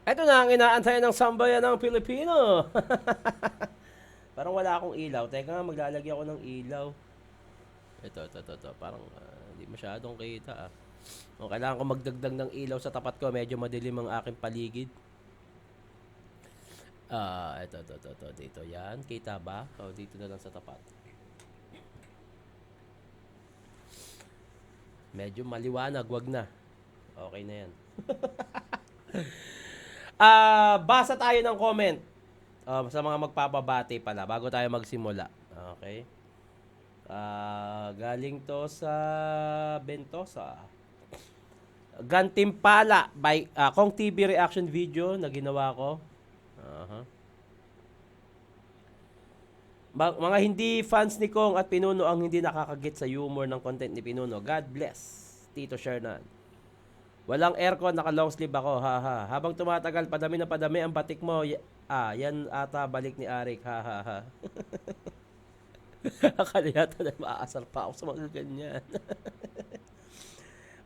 Ito na ang inaantay ng sambayan ng Pilipino. Parang wala akong ilaw. Teka nga, maglalagay ako ng ilaw. Ito. Parang hindi masyadong kita ah. O, kailangan ko magdagdag ng ilaw sa tapat ko. Medyo madilim ang aking paligid. Ito. Dito yan. Kita ba? O, dito na lang sa tapat. Medyo maliwanag. Wag na. Okay na yan. Basa tayo ng comment sa mga magpapabati pala bago tayo magsimula. Okay? Galing to sa Bentosa. Gantimpala by Kong TV reaction video na ginawa ko. Mga hindi fans ni Kong at Pinuno ang hindi nakakagit sa humor ng content ni Pinuno. God bless, Tito Shernan. Walang aircon, naka long sleeve ako, haha. Habang tumatagal, padami na padami ang batik mo. Yan ata balik ni Arik, haha. Akala yata na maaasar pa ako sa mga ganyan.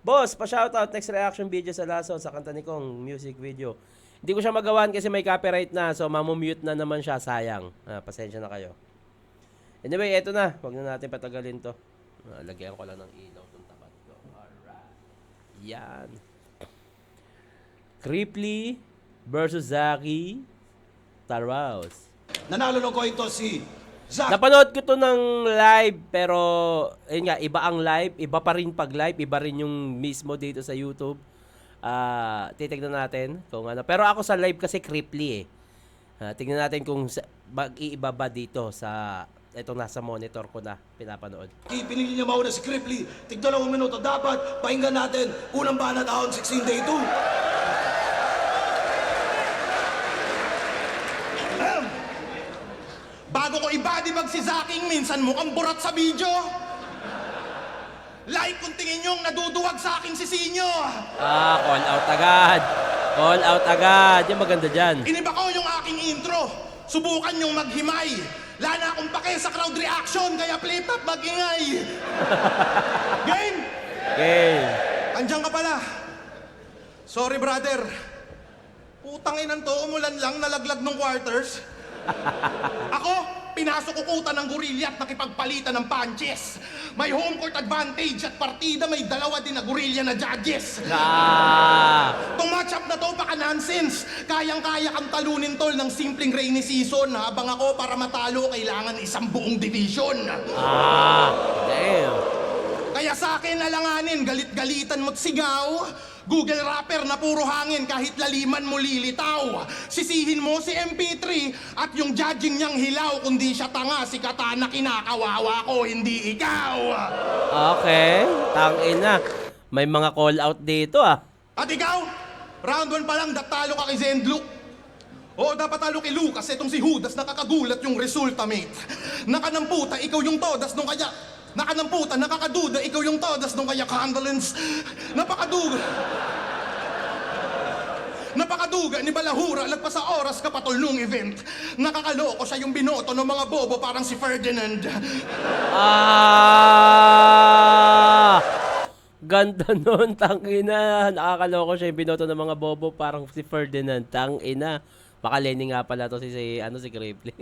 Boss, pa-shoutout next reaction video sa Lason sa kanta ni Kong music video. Hindi ko siya magawan kasi may copyright na, so mamumute na naman siya, sayang. Pasensya na kayo. Anyway, eto na. Huwag na natin patagalin to. Lagyan ko lang ng ilaw itong tapat ko. Alright. Yan. Cripply versus Zaki Taraos. Nanalo ng coin toss si Zach. Napanood ko to ng live, pero ayun nga, iba ang live, iba pa rin pag live, iba rin yung mismo dito sa YouTube. Titignan natin kung ano. Pero ako sa live kasi Cripply eh. Tignan natin kung mag-iiba ba dito sa itong nasa monitor ko na pinapanood. Pinili niya mauna si Cripply. Tig 2 minuto. Dapat pakinggan natin. Unang banat ahon 16 day 2. Bago ko ibadibag si Zaking, minsan mukhang burat sa video. Like kung tingin niyong naduduwag sa aking sisinyo. Call out agad. Call out agad. Yung maganda dyan. Iniba ko yung aking intro. Subukan niyong maghimay. Lana akong pake sa crowd reaction, kaya flip up mag-ingay. Game? Game. Andiyan ka pala. Sorry brother. Putang inan to, umulan lang, nalaglag ng quarters. Ako, pinasok kukutan ng gorilla at nakipagpalitan ng punches. May home court advantage at partida may dalawa din na gorilla na judges. Itong matchup na to, baka nonsense. Kayang-kaya kang talunin tol ng simpleng rainy season. Habang ako, para matalo, kailangan isang buong division. Damn. Kaya sa akin alanganin, galit-galitan mo't sigaw. Google rapper na puro hangin kahit laliman mo lilitaw. Sisihin mo si MP3 at yung judging niyang hilaw. Kundi siya tanga, si Katana kinakawawa ko, hindi ikaw. Okay. Tangina. May mga call out dito ah. At ikaw, round 1 pa lang, talo ka kay Zendluk. Oo, dapat talo kay Lucas, etong si Judas, nakakagulat yung resulta, mate. Nakanamputa, ikaw yung todas nung kaya... Nakanamputa, nakakaduda, ikaw yung todas nung kaya condolence. Napakaduga ni Balahura, lagpas sa oras kapatol nung event. Nakakaloko siya yung binoto ng mga bobo parang si Ferdinand. Ganda nun, tangina. Nakakaloko siya yung binoto ng mga bobo parang si Ferdinand, tangina. Makaleni nga pala to si Cripply.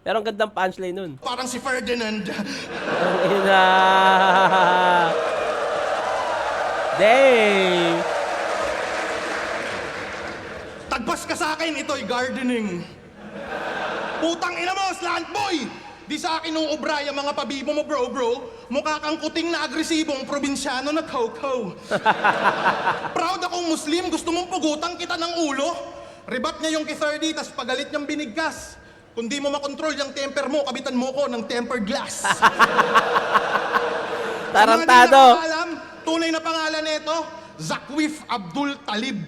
Pero ang gandang punchline nun. Parang si Ferdinand. Tangina. Dang. Tagpas ka sa akin, ito'y gardening. Putang ina mo, slant boy! Di sa akin nung obraya mga pabibo mo bro. Mukha kang kuting na agresibong probinsyano na coco. Proud akong Muslim, gusto mong pugutan kita ng ulo. Rebat niya yung K30, tas pagalit niyang binigkas. Kung di mo makontrol yung temper mo, kabitan mo ko ng tempered glass. Tarantado. Sa mga di alam, tunay na pangalan nito, Zakwif Abdul Talib.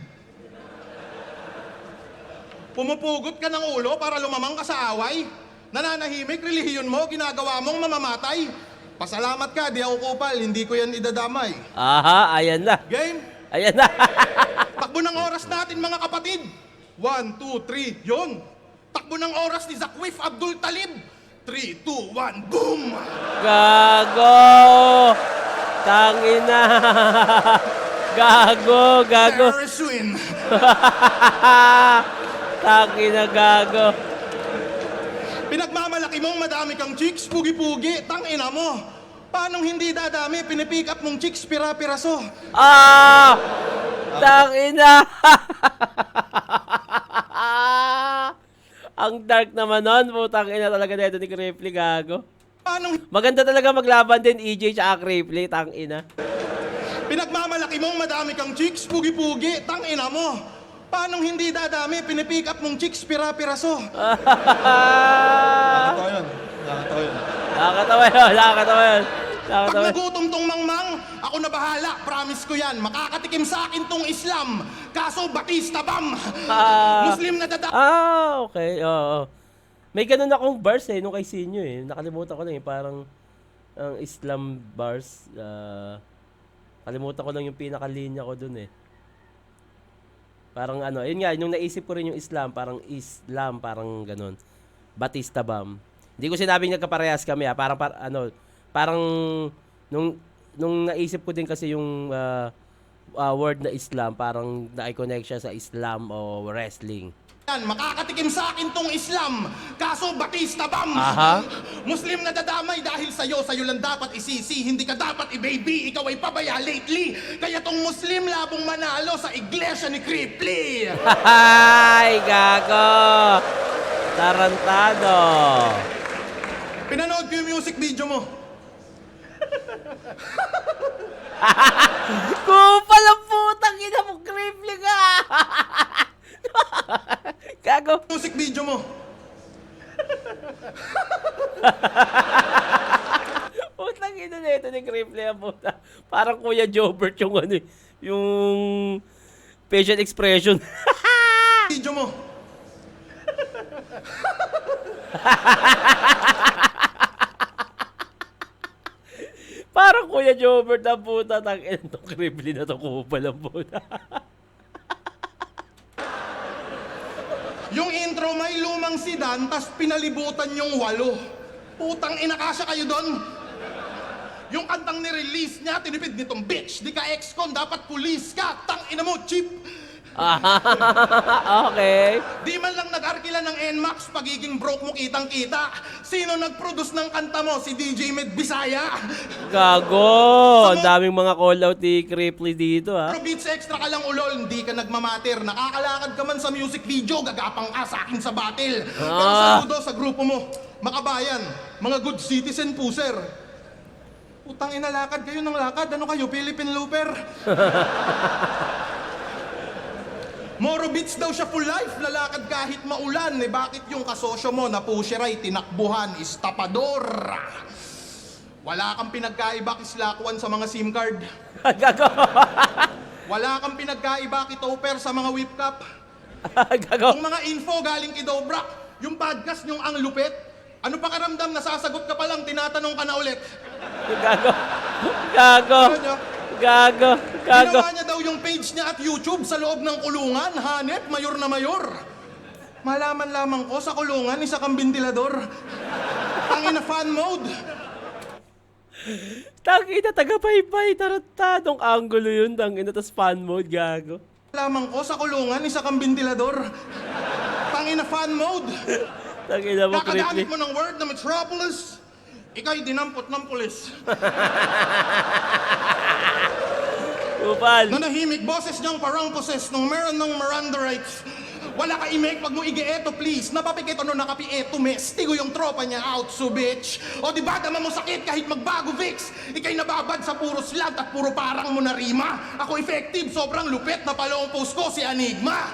Pumupugot ka ng ulo para lumamang ka sa away. Nananahimik, relihiyon mo, ginagawa mong mamamatay. Pasalamat ka, di ako kupal, hindi ko yan idadamay. Aha, ayan na. Game? Ayan na. Takbo ng oras natin mga kapatid. 1, 2, 3, yun. Takbo ng oras ni Zakwif Abdul Talib. 3, 2, 1, boom! Gago! Tangina! Gago! Terrorist win. Taki na gago. Pinagmamalaki mong madami kang chicks, pugi-pugi, tangina mo. Paanong hindi dadami, pinipick up mong chicks, pira-piraso. Ah! Taki na. Ang dark naman nun. Putang ina talaga dito ni Cripply, gago. Paanong Maganda talaga maglaban din EJ tsaka Cripply, tang ina. pinagmamalaki mong madami kang chicks, pugi-pugi, tangina mo. Paanong hindi dadami, pinipick up mong chicks, pira-piraso. Nakakatawa yun. Nakakatawa yun. Nakakatawa yun, nakakatawa yun. Pag Nakakatawa yun. nagutom tong mangmang, ako na bahala, promise ko yan. Makakatikim sa akin tong Islam. Kaso Batista Bam. Muslim na dada. Okay. Oo. May ganun akong bars nung kay Sinyo Nakalimutan ko lang parang ang Islam bars. Kalimutan ko lang yung pinakalinya ko dun Parang yun nga, yung naisip ko rin yung Islam, parang ganun. Batista Bam. Hindi ko sinabing nagkaparehas kami parang nung naisip ko din kasi yung word na Islam, parang na-connect siya sa Islam o wrestling. Makakatikim sa akin tong Islam. Kaso Batista Bam. Aha. Muslim na dadamay dahil sa'yo lang dapat isisi. Hindi ka dapat i-baby. Ikaw ay pabaya lately. Kaya tong Muslim labong manalo sa iglesia ni Cripply. Ay, gago! Tarantado! Pinanood ko yung music video mo. Kupal ang putang ina mo, Cripply ka! Gago! Music video mo. Putang ina na ito ni Cripply ang puta. Parang Kuya Jobert yung yung facial expression. Video mo. Parang Kuya Jobert ang puta. Tangina itong Cripply na to, kupal ang puta. Yung intro may lumang sedan, tas pinalibutan yung 8. Putang ina, kasya kayo doon. Yung kantang ni-release niya, tinipid nitong bitch. Di ka ex-con, dapat pulis ka. Tang ina mo, cheap. Okay. Di man lang nag-arkila ng NMAX, pagiging broke mo kitang-kita. Sino nag-produce ng kanta mo? Si DJ Med Bisaya. Gago! Ang daming mga call out ni Cripply dito Pero beats extra ka lang ulol, hindi ka nagmamater. Nakakalakad ka man sa music video, gagapang ka sa akin sa battle. Pero saludo sa grupo mo, makabayan, mga good citizen po, sir. Putang ina, lakad kayo ng lakad. Ano kayo, Philippine Looper? Moro Beats daw siya full life, lalakad kahit maulan. Bakit yung kasosyo mo na pusher ay tinakbuhan, istapador? Wala kang pinagkaiba kislakwan sa mga SIM card. Gago! Wala kang pinagkaiba kitoper sa mga whip cup. Gago! Kung mga info galing kay Dobrak, yung podcast yung ang lupit, ano pa karamdam, nasasagot ka pa lang, tinatanong ka na ulit. Gago! Gago! Ano nyo? Gago! Gago! Ginawa niya daw yung page niya at YouTube sa loob ng kulungan, hanep, mayor na mayor. Malaman lamang ko sa kulungan, isa kang bentilador. Tangina fan mode. Tangina, taga-paypay, tarantadong angulo yun, tangina, tas fan mode, gago. Lamang ko sa kulungan, isa kang bentilador. Tangina fan mode. Tangina mo, Cripply. Kakagamit mo ng word na metropolis, ikaw'y dinampot ng pulis. Kupal. Nanahimik boses niyang parang poses nung meron ng Miranda rights. Wala ka imake pag mo igi-eto please. Napapikit ano nakapi-eto mes. Tigo yung tropa niya out so bitch. O di ba dama mo sakit kahit magbago Vicks. Ika'y nababad sa puro slant at puro parang mo na rima. Ako effective, sobrang lupit na palong post ko si Enigma.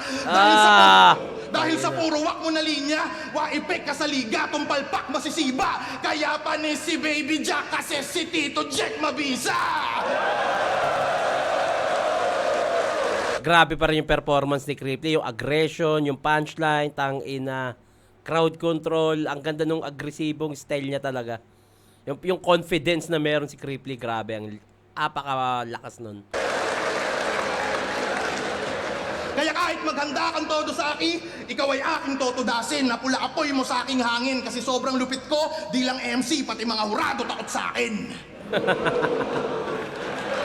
Dahil sa puro wak mo na linya, wa-epek ka sa liga, tumpalpak masisiba. Kaya pa ni si Baby Jack kasi si Tito Jack mabisa. Grabe pa rin yung performance ni Cripply, yung aggression, yung punchline, tangina, crowd control, ang ganda nung agresibong style niya talaga. Yung confidence na meron si Cripply, grabe, ang apakalakas nun. Kaya kahit maghanda kang todo sa akin, ikaw ay aking totodasin. Napula apoy mo sa aking hangin kasi sobrang lupit ko, di lang MC, pati mga hurado takot sa akin.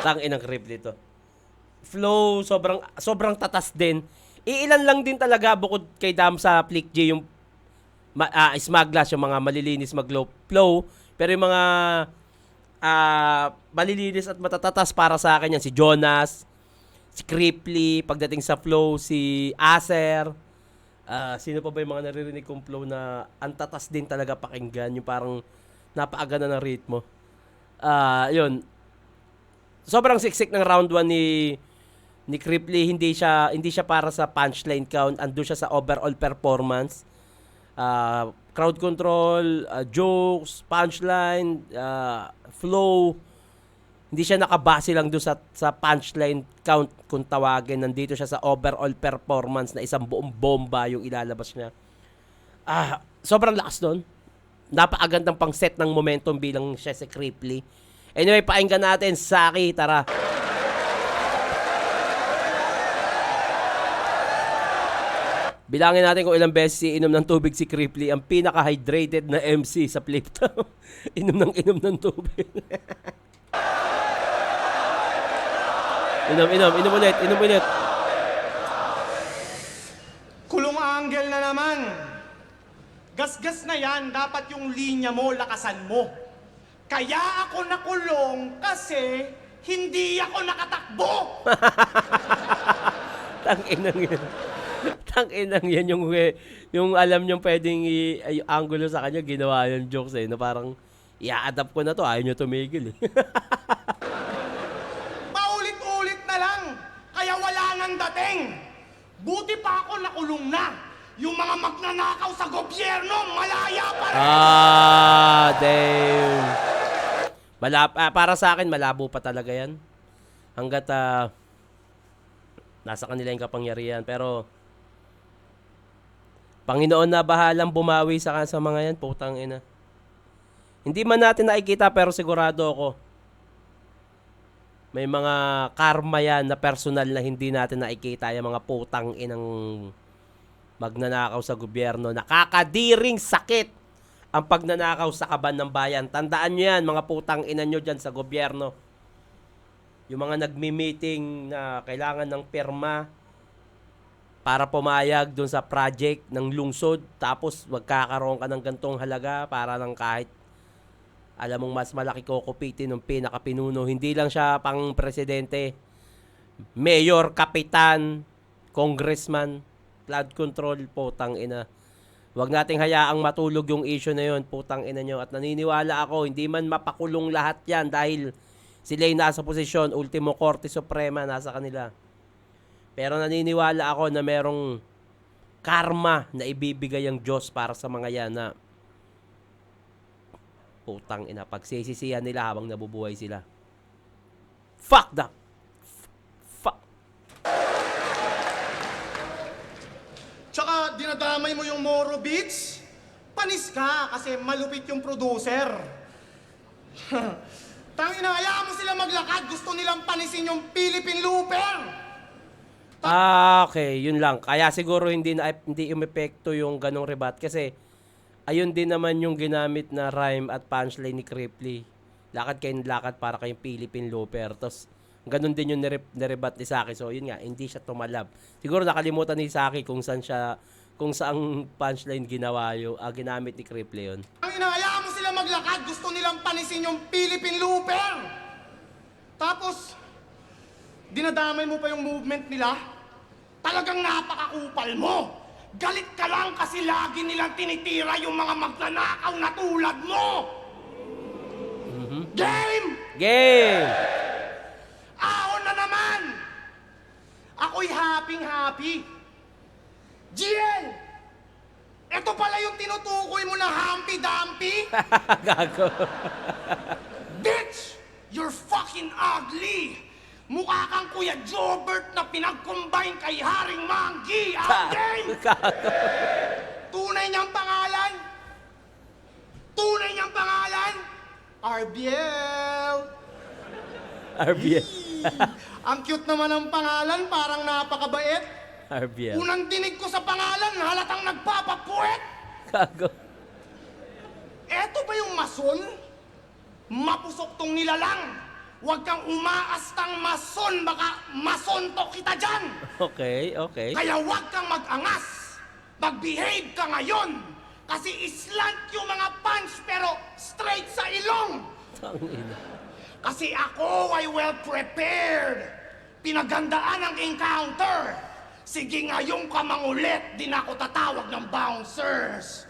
Tangina ng Cripply to. Flow, sobrang tatas din. Iilan lang din talaga bukod kay Dam sa Flick J yung Smaglass, yung mga malilinis mag-low flow. Pero yung mga malilinis at matatatas para sa akin yan, si Jonas, si Cripply, pagdating sa flow, si Acer. Sino pa ba yung mga naririnig kong flow na ang tatas din talaga pakinggan, yung parang napaagana ng ritmo. Yun. Sobrang siksik ng round 1 ni Cripply, hindi siya para sa punchline count, ando siya sa overall performance. Crowd control, jokes, punchline, flow. Hindi siya nakabase lang doon sa punchline count kung tawagin. Nandito siya sa overall performance na isang buong bomba yung ilalabas niya. Sobrang lakas doon. Napakagandang pang set ng momentum bilang siya si Cripply. Anyway, painggan natin. Saki, tara. Bilangin natin kung ilang beses inom ng tubig si Cripply, ang pinaka-hydrated na MC sa Fliptown. Inom ng tubig. Inom ulit. Kulong angle na naman. Gasgas na yan, dapat yung linya mo, lakasan mo. Kaya ako nakulong kasi hindi ako nakatakbo. Tang-inang yan yung alam niyong pwedeng i-angulo sa kanya, ginawa yung jokes na parang i-adapt ko na to, ayaw niyo tumigil eh. Paulit-ulit na lang, kaya wala nang dating. Buti pa ako nakulong na. Yung mga magnanakaw sa gobyerno, malaya pa rin. Damn. Para sa akin, malabo pa talaga yan. Hanggat nasa kanila yung kapangyarihan. Pero, Panginoon na bahalang bumawi sa mga yan, putang ina. Hindi man natin nakikita pero sigurado ako, may mga karma yan na personal na hindi natin nakikita yung mga putang inang magnanakaw sa gobyerno. Nakakadiring sakit ang pagnanakaw sa kaban ng bayan. Tandaan nyo yan, mga putang ina nyo dyan sa gobyerno. Yung mga nagmi-meeting na kailangan ng pirma para pumayag doon sa project ng lungsod, tapos magkakaroon ka ng gantong halaga para lang kahit alam mong mas malaki kukupitin ng pinakapinuno. Hindi lang siya pang presidente, mayor, kapitan, congressman, flood control, putang ina. Huwag nating hayaang matulog yung issue na yun, putang ina nyo. At naniniwala ako, hindi man mapakulong lahat yan dahil sila yung nasa posisyon, ultimo Korte Suprema, nasa kanila. Pero naniniwala ako na merong karma na ibibigay ang Diyos para sa mga yan na putang ina, pagsisisihan nila habang nabubuhay sila. Fuck that! Fuck! Tsaka dinadamay mo yung Moro Beats? Panis ka kasi malupit yung producer. Tangina, hayaan mo sila maglakad. Gusto nilang panisin yung Philippine Looper. Okay, yun lang. Kaya siguro hindi umepekto yung ganong rebat kasi ayun din naman yung ginamit na rhyme at punchline ni Cripply. Lakad kayong lakad para kayong Philippine Looper. Tapos ganun din yung nirebat ni Saki. So yun nga, hindi siya tumalab. Siguro nakalimutan ni Saki kung saang punchline ginamit ni Cripply yun. Tangina, hayaan mo sila maglakad. Gusto nilang panisin yung Philippine Looper. Tapos, dinadamay mo pa yung movement nila? Talagang napakakupal mo! Galit ka lang kasi lagi nilang tinitira yung mga magnanakaw na tulad mo! Game! Game! Ahon na naman! Ako'y happy. GL! Ito pala yung tinutukoy mo na Humpy-Dumpy? Gago. Bitch! You're fucking ugly! Mukha kang Kuya Jobert na pinag-combine kay Haring Manggi! Game! Tunay niyang pangalan? RBL! RBL. Ang cute naman ang pangalan, parang napakabait. RBL. Unang dinig ko sa pangalan, halatang nagpapapuwet. Gago. Eto ba yung mason? Mapusok tong nilalang. Huwag kang umaastang mason, baka masontok kita dyan. Okay, okay. Kaya huwag kang mag-angas. Mag-behave ka ngayon. Kasi islant yung mga punch pero straight sa ilong. Tangina. Kasi ako ay well prepared. Pinagandaan ang encounter. Sige ngayong ka mangulit, di na ako tatawag ng bouncers.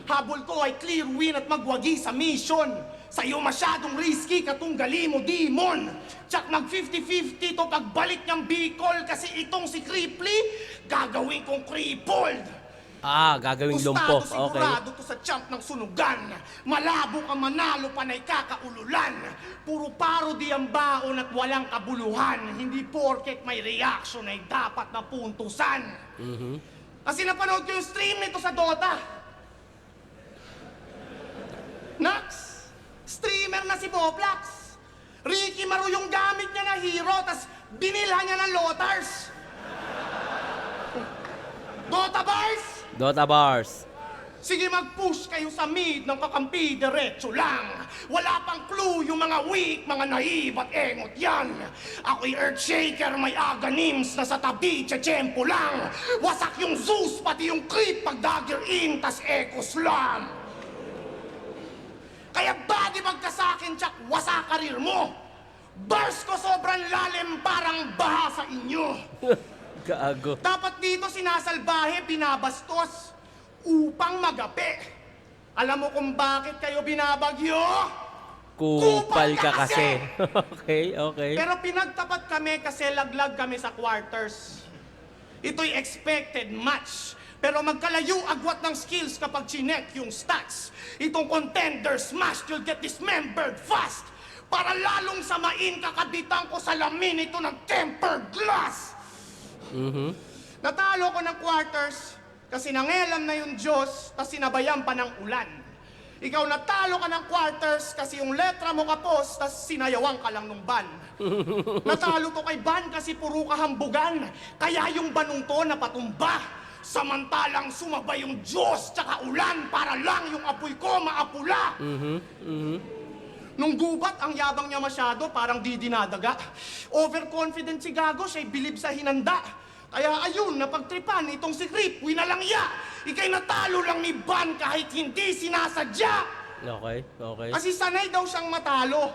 Habol ko ay clear win at magwagi sa mission. Sa'yo masyadong risky katunggali mo, demon. Tsak mag 50-50 to pagbalik niyang Bicol kasi itong si Cripply, gagawin kong crippled. Gagawing lumpo. Tostado Okay. sigurado to sa champ ng sunugan. Malabo ka manalo panay kakaululan. Puro parody ang baon at walang kabuluhan. Hindi porket may reaction ay dapat na puntusan. Kasi napanood ko yung stream nito sa Dota. Nax, streamer na si Boblax. Ricky Maru yung gamit niya na hero, tas binilhan niya ng Lotars. Dota Bars! Dota bars. Sige, mag-push kayo sa mid ng kakampi, diretso lang. Wala pang clue yung mga weak, mga naive at engot yan. Ako'y Earthshaker, may aganims na sa tabi, tiyempo lang. Wasak yung Zeus, pati yung creep pag dagger in, tas echo slam. Kaya bagi ka sa akin, tsak, wasak karir mo. Bars ko sobrang lalim, parang baha sa inyo. Gago. Dapat dito sinasalbahe, binabastos, upang magapi. Alam mo kung bakit kayo binabagyo? Kupal ka kasi. Okay, okay. Pero pinagtapat kami kasi laglag kami sa quarters. Ito'y expected match. Pero magkalayo agwat ng skills kapag chinek yung stats. Itong contender smash, you'll get dismembered fast. Para lalong samain kakaditan ko sa lamin ito ng tempered glass. Natalo ko ng quarters kasi nangelam na yung Diyos tas sinabayan pa ng ulan. Ikaw natalo ka ng quarters kasi yung letra mo kapos tas sinayawan ka lang nung ban. Natalo to kay ban kasi puro kahambugan kaya yung banong to napatumba. Samantalang sumabay yung Diyos tsaka ulan para lang yung apoy ko maapula. Nung gubat, ang yabang niya masyado, parang di dinadaga. Overconfident si Gago, siya'y bilib sa hinanda. Kaya ayun, napagtripan itong si Creep, winalangya. Ika'y natalo lang ni Ban kahit hindi sinasadya. Okay, okay. Kasi sanay daw siyang matalo.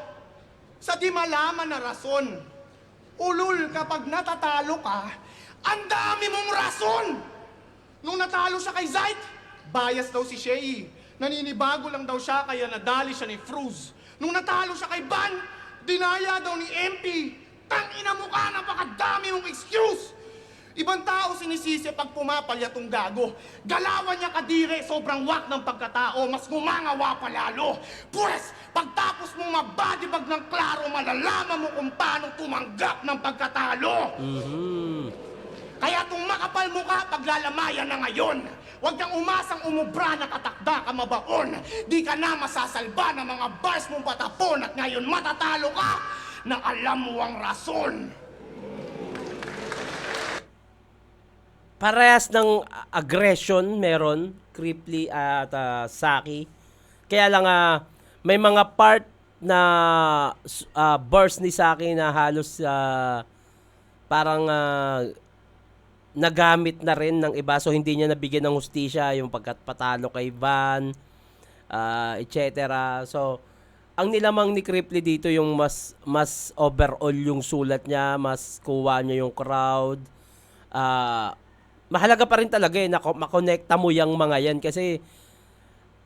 Sa di malaman na rason. Ulul, kapag natatalo ka, ang dami mong rason. Nung natalo siya kay Zayt, bias daw si Shay. Naninibago lang daw siya kaya nadali siya ni Fruz. Nung natalo siya kay Ban, dinaya daw ni MP. Tangina mo ka, napakadami mong excuse. Ibang tao sinisisi pag pumapalya tong Gago. Galawan niya kadire, sobrang wak ng pagkatao, mas ngumangawa pa lalo. Pwes, pagtapos mong mabadibag ng klaro, malalaman mo kung paano tumanggap ng pagkatalo. Kaya itong makapal mo ka, paglalamayan na ngayon. Huwag kang umasang umubra na katakda ka mabaon. Di ka na masasalba ng mga bars mong patapon at ngayon matatalo ka na alam mo ang rason. Parehas ng aggression meron, Cripply at Saki. Kaya lang may mga part na burst ni Saki na halos parang nagamit na rin ng iba, so hindi niya nabigyan ng hustisya yung pagkatpatalo kay Van, etc. So ang nilamang ni Cripply dito yung mas overall yung sulat niya, mas kuha niya yung crowd. Mahalaga pa rin talaga na makonekta mo yung mga yan kasi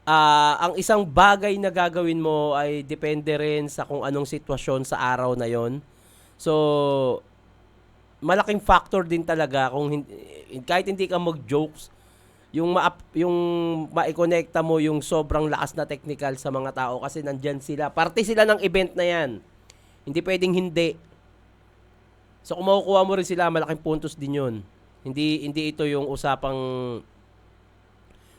ang isang bagay na gagawin mo ay depende rin sa kung anong sitwasyon sa araw na yon. So malaking factor din talaga kung kahit hindi ka mag-jokes, yung maikonekta mo yung sobrang lakas na technical sa mga tao kasi nandyan sila. Parte sila ng event na yan. Hindi pwedeng hindi. So kung makukuha mo rin sila, malaking puntos din yun. Hindi ito yung usapang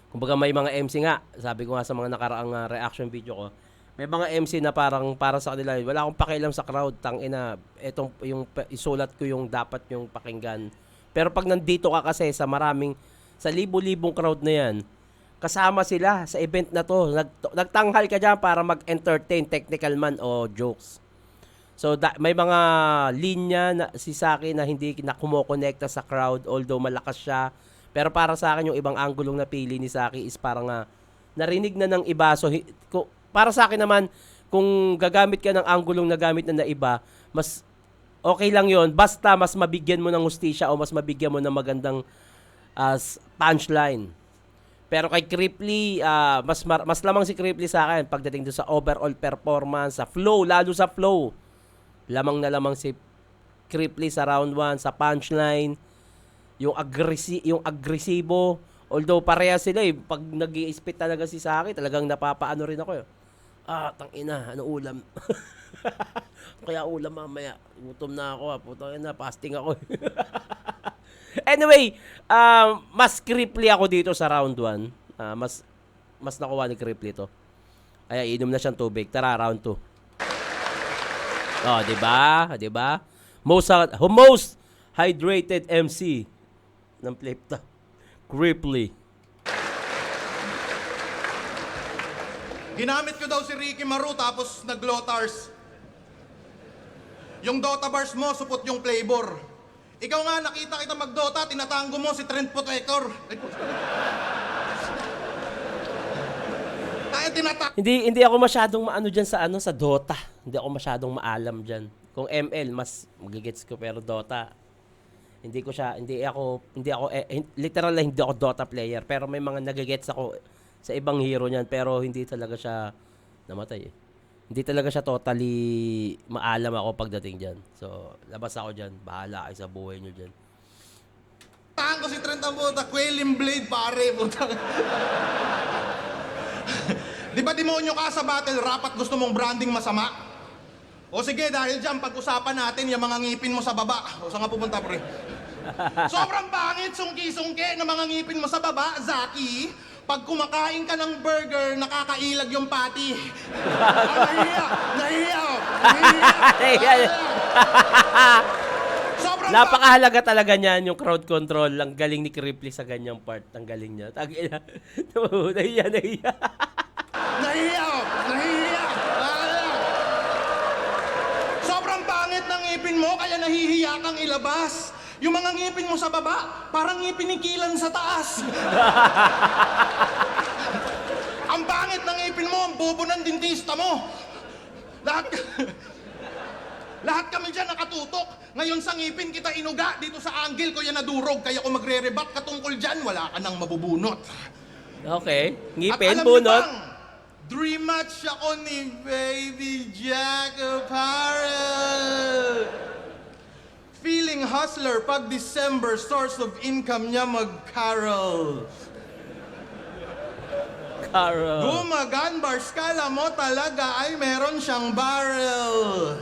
kumbaga may mga MC nga, sabi ko nga sa mga nakaraang reaction video ko, may mga MC na para sa kanila, wala akong pakialam sa crowd, tangina, etong yung isulat ko yung dapat yung pakinggan. Pero pag nandito ka kasi sa libo-libong crowd na yan, kasama sila sa event na to, nagtanghal ka dyan para mag-entertain, technical man o jokes. So may mga linya na si Saki na hindi na kumokonekta sa crowd although malakas siya. Pero para sa akin yung ibang anggulong napili ni Saki is parang narinig na ng iba. So para sa akin naman kung gagamit ka ng anggulong na gamit na iba, mas okay lang 'yon basta mas mabigyan mo ng hustisya o mas mabigyan mo ng magandang punchline. Pero kay Cripply, mas lamang si Cripply sa akin pagdating doon sa overall performance, sa flow, lalo sa flow. Lamang na lamang si Cripply sa round 1, sa punchline, yung agresibo. Although pareha sila pag nag-i-spit talaga si Saki, talagang napapaano rin ako tangina, ano ulam? Kaya ulam mamaya. Gutom na ako putang ina, fasting ako. Anyway, mas Cripply ako dito sa round 1. Mas nakuha ni Cripply to. Kaya inom na siyang tubig. Tara, round 2. Oh, 'di ba? 'Di ba? Most hydrated MC ng Flip Top. Cripply. Ginamit ko daw si Ricky Maru tapos nag-Lotars. Yung Dota bars mo, supot yung flavor. Ikaw nga, nakita kita mag-Dota, tinatango mo si Trent Protector. Hindi ako masyadong maano diyan sa Dota. Hindi ako masyadong maalam diyan. Kung ML mas magigets ko pero Dota literal na hindi ako Dota player pero may mga nagigets ako sa ibang hero niyan pero hindi talaga siya namatay. Hindi talaga siya totally maalam ako pagdating diyan. So, labas ako diyan. Bahala kayo sa buhay niyo diyan. Tango si Trent ang puta, Quelling Blade pare, puta. Di ba demonyo ka sa battle rap at gusto mong branding masama? O sige, dahil dyan, pag-usapan natin yung mga ngipin mo sa baba. O saan nga pupunta, pre? Sobrang pangit, sungki-sungki ng mga ngipin mo sa baba, Zaki. Pag kumakain ka ng burger, nakakailag yung patty. Nahiya. Sobrang Napakahalaga talaga niyan yung crowd control. Ang galing ni Cripply sa ganyang part. Ang galing niya. Nahiya. Nahiya! Sobrang pangit ng ngipin mo, kaya nahihiya kang ilabas. Yung mga ngipin mo sa baba, parang ngipin ni Kilan sa taas. Ang pangit ng ngipin mo, ang bobo ng dentista mo. Lahat kami dyan nakatutok. Ngayon sa ngipin kita inuga, dito sa angle ko yan nadurog. Kaya kung magre-rebut ka tungkol dyan, wala ka nang mabubunot. Okay. At Ngipin, alam niyo bunot. bang, dream match ako ni Baby Jack Apparel. Feeling hustler pag December, source of income niya mag-carol. Carol. Gumaganbars, kala mo talaga ay meron siyang barrel.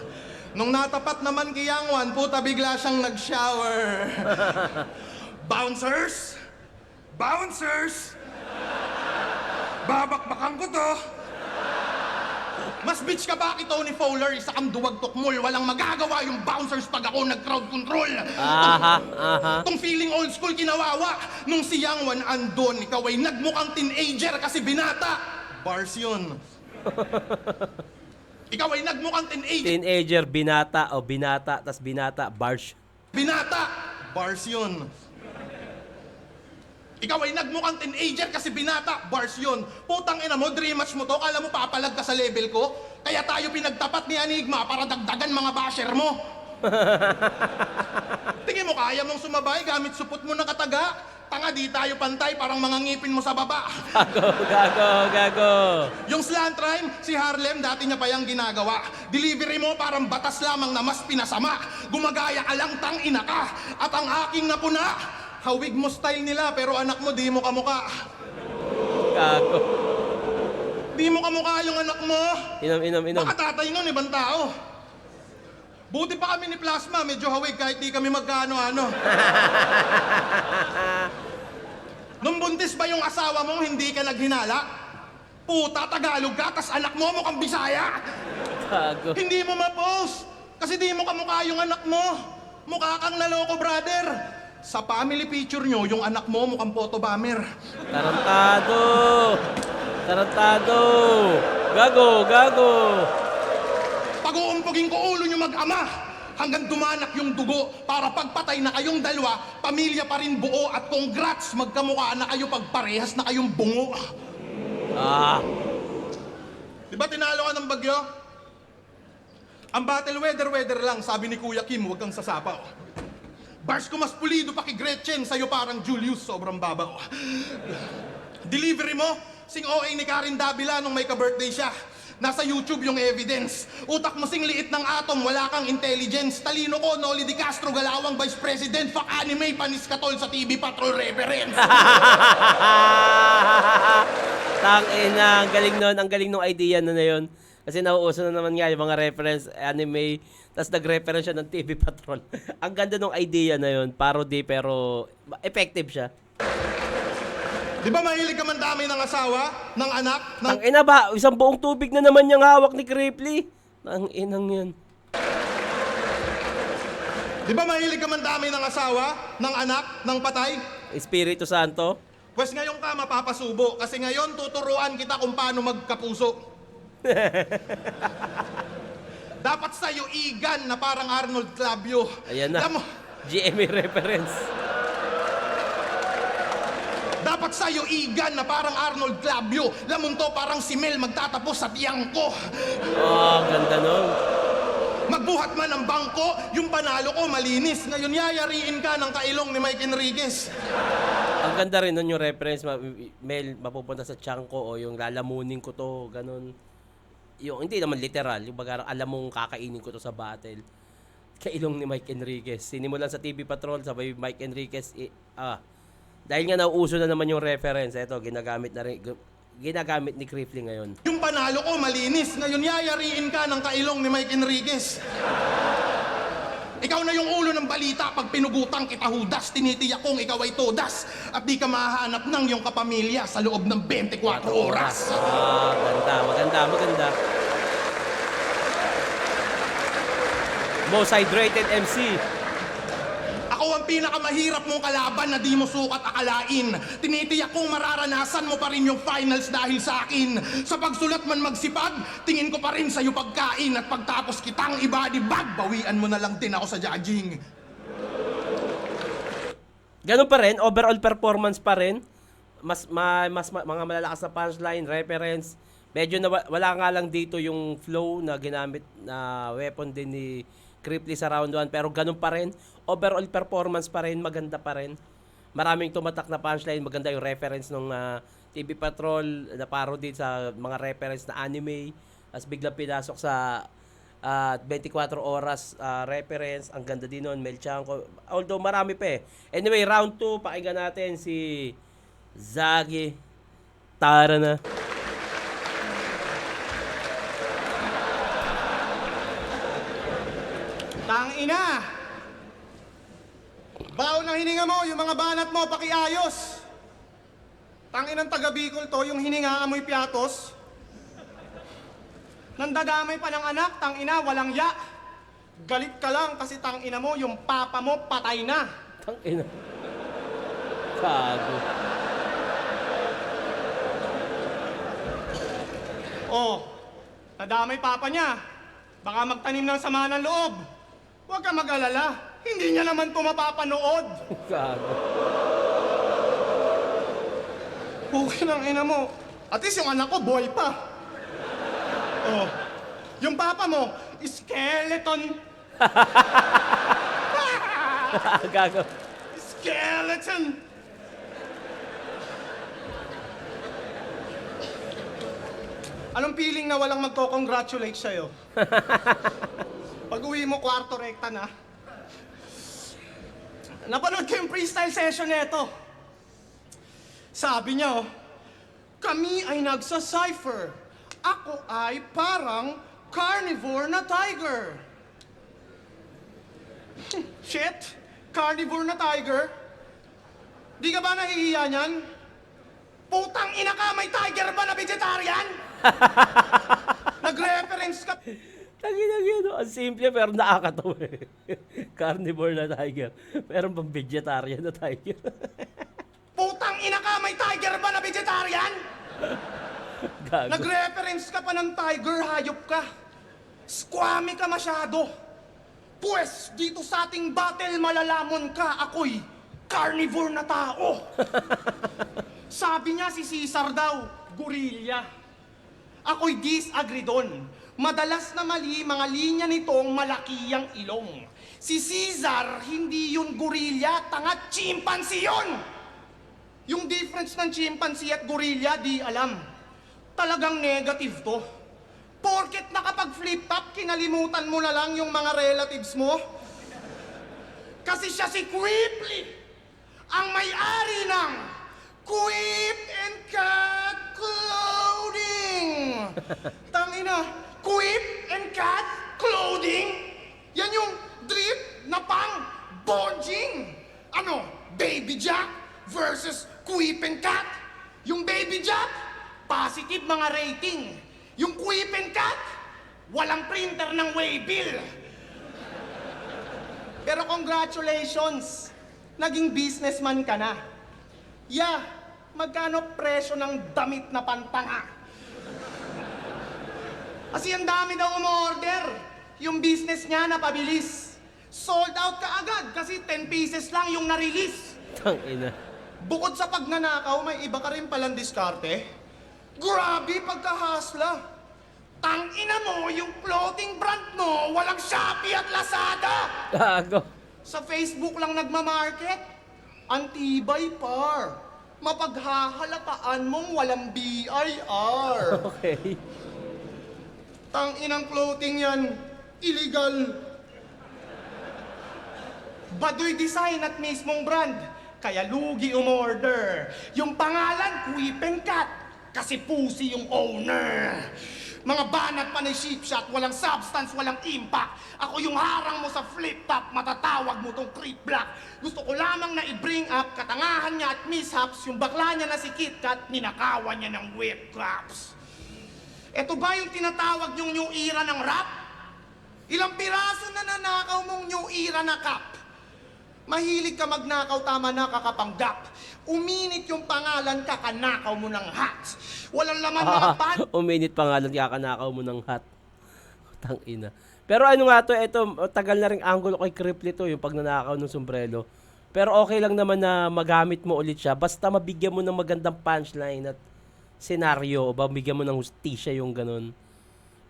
Nung natapat naman kay Yangwan, puta bigla siyang nag-shower. Bouncers! Babakbakan ko to! Mas bitch ka ba kay Tony Fowler, isa kang duwag tukmol, walang magagawa yung bouncers pag ako nag-crowd control. Tong feeling old school kinawawa, nung si Yangwan andon, ikaw ay nagmukhang teenager kasi binata. Bars yun. Ikaw ay nagmukhang Teenager, binata, tas binata, bars. binata. Bars yun. Ikaw ay nagmukhang teenager kasi binata, bars yun. Putang ina mo, dream match mo to, kala mo papalag ka sa level ko? Kaya tayo pinagtapat ni Enigma para dagdagan mga basher mo. Tingin mo, kaya mong sumabay gamit supot mo ng kataga? Tanga, di tayo pantay, parang mga ngipin mo sa baba. Gago. Yung slant rhyme, si Harlem, dati niya pa yung ginagawa. Delivery mo parang batas lamang na mas pinasama. Gumagaya ka lang, tang ina ka. At ang aking napuna, hawig mo style nila, pero anak mo, di mo kamuka. Gago. Di mo kamukha yung anak mo. Inom. Baka tatay nun, ibang tao. Buti pa kami ni Plasma, medyo hawig kahit di kami magkaano-ano. Nung buntis ba yung asawa mo, hindi ka naghinala? Puta, Tagalog ka, tas anak mo mukhang Bisaya. Gago. Hindi mo ma-post, kasi di mo kamukha yung anak mo. Mukha kang naloko, brother. Sa family picture nyo, yung anak mo mukhang photo bomber. Tarantado. Gago. Pag uumpugin ko ulo nyo Ama, hanggang dumanak yung dugo para pagpatay na kayong dalawa, pamilya pa rin buo at congrats, magkamukha na kayo pagparehas na kayong bungo. Ah, Di ba tinalo ka ng bagyo? Ang battle weather lang, sabi ni Kuya Kim, huwag kang sasapaw. Bars ko mas pulido pa kay Gretchen, sa'yo parang Julius, sobrang babaw. Delivery mo, sing OA ni Karen Davila nung may ka-birthday siya. Nasa YouTube yung evidence. Utak mo sing liit ng atom, wala kang intelligence. Talino ko, Noli Di Castro, galawang vice president. Fuck anime, panis katol sa TV Patrol reference. Tangina, ang galing nun, ang galing nung idea na yun. Kasi nauuso na naman nga yung mga reference anime, tapos nag-reference siya ng TV Patrol. Ang ganda nung idea na yun, parody pero effective siya. Di ba mahilig ka man dami ng asawa, ng anak, ng... Tangina ba, isang buong tubig na naman yung hawak ni Cripply. Tanginang yan. Di ba mahilig ka man dami ng asawa, ng anak, ng patay? Espiritu Santo. Pwes ngayon ka mapapasubo kasi ngayon tuturuan kita kung paano magkapuso. Dapat sa'yo igan na parang Arnold Clavio. Ayan na. Alam mo, GMA reference. dapat sa'yo igan na parang Arnold Clavio. Lamon to parang si Mel magtatapos sa tiyang ko. Oh, ganda nun. Magbuhat man ang bangko, yung panalo ko malinis. Ngayon yayariin ka ng kailong ni Mike Enriquez. Ang ganda rin nun yung reference, Mel, mapupunta sa Chanko o yung lalamunin ko to, ganun. Yung, hindi naman literal, yung baga alam mong kakainin ko to sa battle. Kailong ni Mike Enriquez. Sinimulan sa TV Patrol, sabay Mike Enriquez, dahil nga nauuso na naman yung reference, eto, ginagamit na rin, ginagamit ni Cripply ngayon. Yung panalo ko malinis. Ngayon yayariin ka ng kailong ni Mike Enriquez. Ikaw na yung ulo ng balita pag pinugutang kita hudas. Tinitiyak kong ikaw ay todas. At di ka mahahanap ng iyong kapamilya sa loob ng 24 oras. Maganda. Most hydrated MC. Ako ang pinakamahirap mong kalaban na di mo sukat akalain. Tinitiyak kong mararanasan mo pa rin yung finals dahil sa akin. Sa pagsulat man magsipag, tingin ko pa rin sa'yo pagkain. At pagtapos kitang i-body bag, bawian mo na lang din ako sa judging. Ganun pa rin, overall performance pa rin. Mga malalakas na punchline, reference. Medyo wala nga lang dito yung flow na ginamit na weapon din ni Cripply sa round 1, pero ganun pa rin. Overall performance pa rin, maganda pa rin. Maraming tumatak na punchline, maganda yung reference ng TV Patrol na parody sa mga reference na anime. As biglang pinasok sa 24 oras reference, ang ganda din nun, Mel Chanko. Although marami pa eh. Anyway, round 2, pakinggan natin si Zagi. Tara na. Tangina! Baon ng hininga mo, yung mga banat mo, pakiayos! Tanginang taga Bicol to, yung hininga amoy piatos. Nandagamay pa ng anak, tangina, walang ya. Galit ka lang kasi tangina mo, yung papa mo patay na. Tangina. Kago. Oh, nadamay papa niya. Baka magtanim ng sama ng loob. Huwag ka mag-alala, hindi niya naman ito mapapanood. Kago. Okay lang, ina mo. At least yung anak ko, boy pa. Oh, yung papa mo, skeleton. Gago. Skeleton. Anong feeling na walang magko-congratulate sa'yo? Pag uwi mo, kwarto rekta na. Napanood ko yung freestyle session nito. Sabi niya, kami ay nagsa-cypher. Ako ay parang carnivore na tiger. Shit, carnivore na tiger? Di ka ba nahihiya niyan? Putang ina ka, may tiger ba na vegetarian? Nag-reference ka. Tangina yun. Ang simple pero nakakatawa eh. Carnivore na tiger. Meron bang vegetarian na tiger? Putang ina ka, may tiger ba na vegetarian? Gago. Nag-reference ka pa ng tiger, hayop ka. Squammy ka masyado. Pwes, dito sa ating battle malalamon ka, ako'y carnivore na tao. Sabi niya si Caesar daw, gorilla. Ako'y disagree doon. Madalas na mali mga linya nitong malakiyang ilong. Si Caesar, hindi yun gorilla, tanga chimpanzee yun! Yung difference ng chimpanzee at gorilla, di alam. Talagang negative to. Porket nakapag-flip-top, kinalimutan mo na lang yung mga relatives mo. Kasi siya si Quiply, ang may-ari ng Quip and Cat Clothing. Tangina, Quip and Cat Clothing? Yan yung drip na pang bonding. Ano, Baby Jack versus Quip and Cat? Yung Baby Jack, positive mga rating. Yung Quip and Cat, walang printer ng waybill. Pero congratulations, naging businessman ka na. Yeah, magkano presyo ng damit na pantanga? Kasi ang dami daw umorder. Yung business niya napabilis. Sold out ka agad kasi 10 pieces lang yung na-release. Tangina. Bukod sa pagnanakaw, may iba ka rin palang diskarte. Grabe pagkahasla. Tangina mo, yung clothing brand mo, walang Shopee at Lazada. Gago. Sa Facebook lang nagmamarket. Antibay par. Mapaghahalataan mong walang BIR. Okay. Tanginang clothing yan, illegal. Baduy design at mismong brand, kaya lugi umorder. Yung pangalan, Quip and Cat, kasi pusi yung owner. Mga banat pa na ship shot, walang substance, walang impact. Ako yung harang mo sa flip-top, matatawag mo tong creep black. Gusto ko lamang na i-bring up katangahan niya at mishaps, yung bakla niya na si Kit Kat, ninakawan niya ng whip claps. Eto ba yung tinatawag yung new era ng rap? Ilang piraso na nanakaw mong new era na cap? Mahilig ka magnakaw, tama na kakapanggap. Uminit yung pangalan, kakanakaw mo ng hat. Walang laman mga pan. Uminit pangalan, kakanakaw mo ng hat. Tangina. Pero ano nga to, eto, tagal na ring angulo kay Kripli to, yung pagnanakaw ng sombrero. Pero okay lang naman na magamit mo ulit siya, basta mabigyan mo ng magandang punchline at senaryo, o ba bigyan mo ng hustisya yung ganun.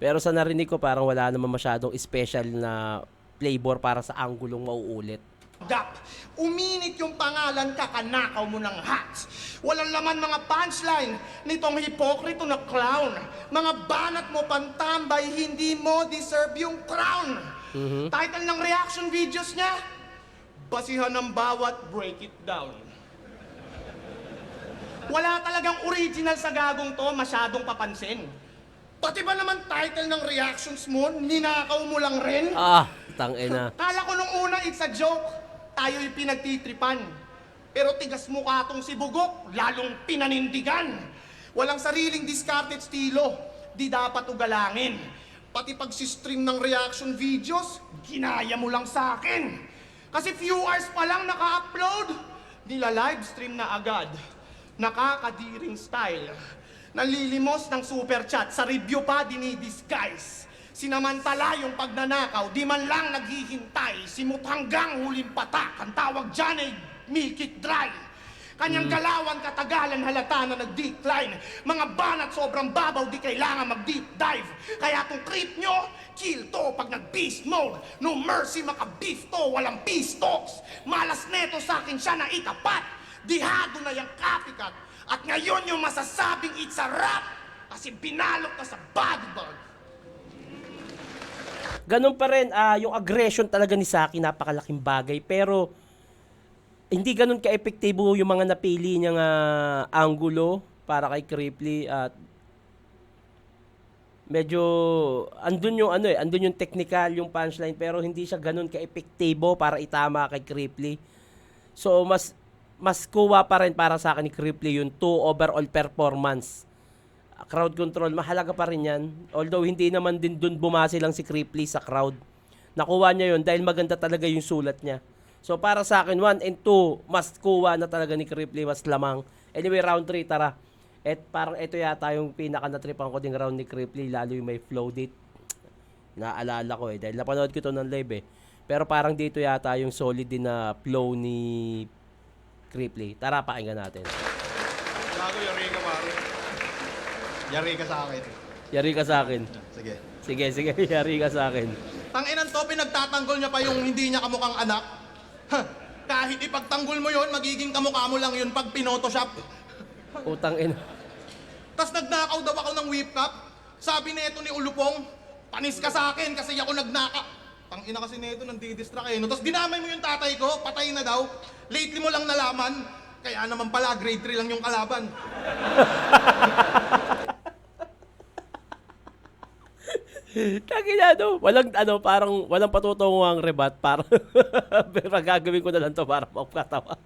Pero sa narinig ko, parang wala naman masyadong special na flavor para sa anggulong mauulit. Gap. Uminit yung pangalan, kakanakaw mo ng hat. Walang laman mga punchline nitong hipokrito na clown. Mga banat mo pantambay, hindi mo deserve yung crown. Title ng reaction videos niya, basihan ng bawat break it down. Wala talagang original sa gagong to, masyadong papansin. Pati ba naman title ng reactions mo, ninakaw mo lang rin? Ah, tangina. Kala ko nung una, it's a joke. Tayo'y pinagtitripan. Pero tigas mukha tong si Bugok, lalong pinanindigan. Walang sariling discarded estilo, di dapat ugalangin. Pati pag-stream ng reaction videos, ginaya mo lang sa akin. Kasi few hours pa lang naka-upload, nila live stream na agad. Nakakadiring style. Nalilimos ng super chat, sa review pa dinidisguise. Sinamantala yung pagnanakaw, di man lang naghihintay. Simut hanggang huling patak, ang tawag dyan ay milk it dry. Kanyang galawan katagalan halata na nag-decline. Mga banat sobrang babaw, di kailangan mag-deep dive. Kaya kung creep nyo, kill to pag nag-beast mode. No mercy, maka-beef to, walang peace talks. Malas neto sa akin siya na itapat. Dihado na yung copycat. At ngayon yung masasabing it's a rap, kasi binalok na sa bodybag. Ganun pa rin, yung aggression talaga ni Saki, napakalaking bagay. Pero, hindi ganun ka-epektibo yung mga napili niyang angulo para kay Kripli. At medyo, andun yung technical, yung punchline. Pero hindi siya ganun ka-epektibo para itama kay Kripli. So, mas kuha pa rin para sa akin ni Kripli yung 2 overall performance. Crowd control, mahalaga pa rin yan. Although hindi naman din dun bumase lang si Kripli sa crowd. Nakuha niya yun dahil maganda talaga yung sulat niya. So para sa akin, 1 and 2, mas kuha na talaga ni Kripli, mas lamang. Anyway, round 3, tara. Parang ito yata yung pinaka natripan ko ding round ni Kripli, lalo yung may flow date. Naalala ko dahil napanood ko to ng live Pero parang dito yata yung solid din na flow ni Cripply. Tara, pakinggan natin. Gago, yari ka pare. Yari ka sa akin. Yari ka sa akin. Sige. Sige, yari ka sa akin. Tanginan to, pinagtatanggol niya pa yung hindi niya kamukhang anak. Huh, kahit ipagtanggol mo yon, magiging kamukha mo lang yun pag pinotoshop. Utang ina. Tapos nagnakaw daw ako ng whip cup. Sabi nito ni Ulupong, panis ka sa akin kasi ako nagnaka. Tangina kasi nito, nandidistract eh. No? Tapos dinamay mo yung tatay ko, patay na daw. Lately mo lang nalaman, kaya naman pala grade 3 lang yung kalaban. Tangina parang walang patutunguhang rebat para pero gagawin ko na lang to para makatawa.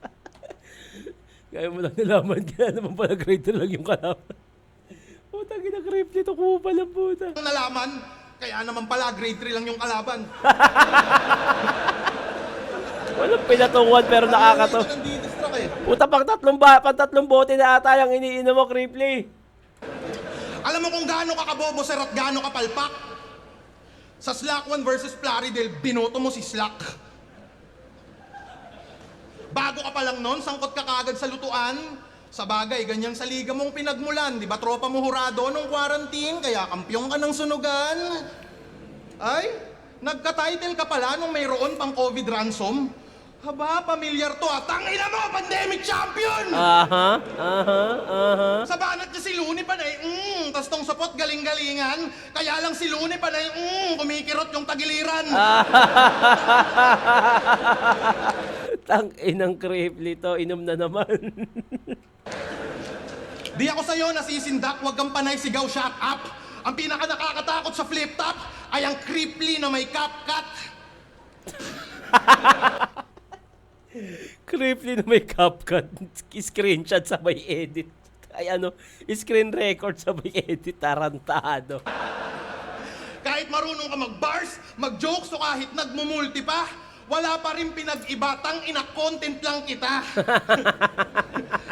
Kaya mo lang nalaman kaya naman pala grade 3 lang yung kalaban. Putang ina, Cripply to kupal ang puta. Nalaman, kaya naman pala grade 3 lang yung kalaban. Walang pinatunguhan pero nakakatawa. Nandidistract eh. Puta, pang tatlong bote na ata yung iniinom mo, Cripply. Alam mo kung gaano ka kabobo, sir, at gaano ka palpak? Sa Slack 1 versus Plaridel, binoto mo si Slack. Bago ka pa lang nun, sangkot ka kagad sa lutuan. Sa bagay, ganyan sa liga mong pinagmulan. Di ba tropa mo hurado nung quarantine, kaya kampyong ka ng sunugan? Ay, nagka-title ka pala nung mayroon pang COVID ransom? Haba, pamilyar to ah. Tangina mo, pandemic champion! Aha. Sa banat niya si Looney Panay, tas tong sapot galing-galingan, kaya lang si Looney Panay, kumikirot yung tagiliran. Tang inang Cripply to, inom na naman. Di ako sa'yo nasisindak, wag kang panay sigaw, shut up. Ang pinaka nakakatakot sa flip top ay ang Cripply na may CapCut. Cripply na may CapCut, screenshot sa may edit. Ay screen record sa may edit, tarantado. Kahit marunong ka mag-bars, mag-jokes o kahit nagmumulti pa, wala pa rin pinag-iba, ina content lang kita.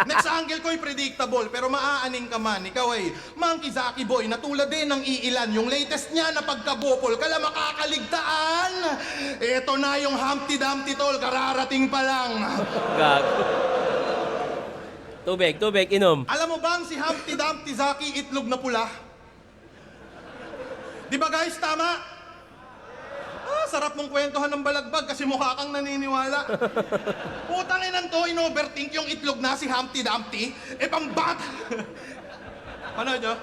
Next angle ko'y predictable, pero maaaning ka man. Ikaw ay Monkey Zaki Boy, na tulad din ng iilan. Yung latest niya na pagkabopol, kala makakaligtaan. Eto na yung Humpty Dumpty tol, kararating pa lang. Gago. Tubig, inom. Alam mo bang si Humpty Dumpty Zaki itlog na pula? Di ba guys, tama? Sarap mong kwentuhan ng balagbag kasi mukha kang naniniwala. Putang inan to, in-overthink yung itlog na si Humpty Dumpty. Pambat! Ano nyo?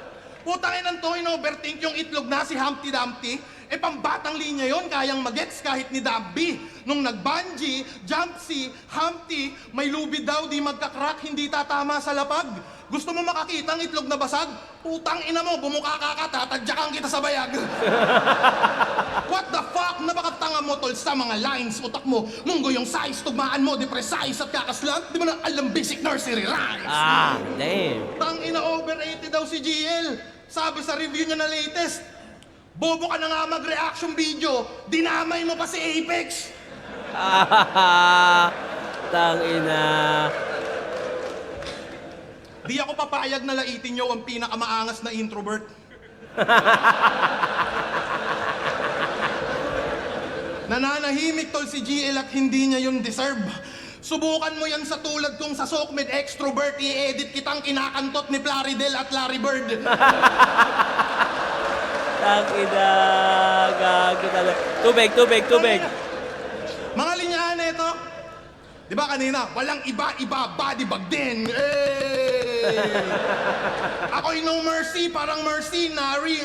Putang inan to, in-overthink yung itlog na si Humpty Dumpty. Pambatang linya yon, kayang magets kahit ni Dabby. Nung nag-bungee, jumpsy, Humpty, may lubid daw, di magkakrak, hindi tatama sa lapag. Gusto mo makakita ang itlog na basag? Putang ina mo, bumuka ka, tatadyakan kita sa bayag. What the fuck? Napakatanga mo, tol, sa mga lines. Utak mo, munggo yung size, tugmaan mo, di precise at kakaslant. Di mo na alam basic nursery rhymes. Damn. Tang ina, overrated daw si GL. Sabi sa review niya na latest, bobo ka na nga mag-reaction video, dinamay mo pa si Apex. Tang ina. Di ako papayag na laitin niyo ang pinakamaangas na introvert. Nananahimik tol si GL at hindi niya yun deserve. Subukan mo yan sa tulad kong sa Sokmed extrovert, i-edit kitang kinakantot ni Plaridel at Larry Bird. Tang ina. Gago talaga. Tubig. Mga linyahan na ito. Di ba kanina, walang iba-iba, body bag din. Ako'y no mercy, parang mercenary.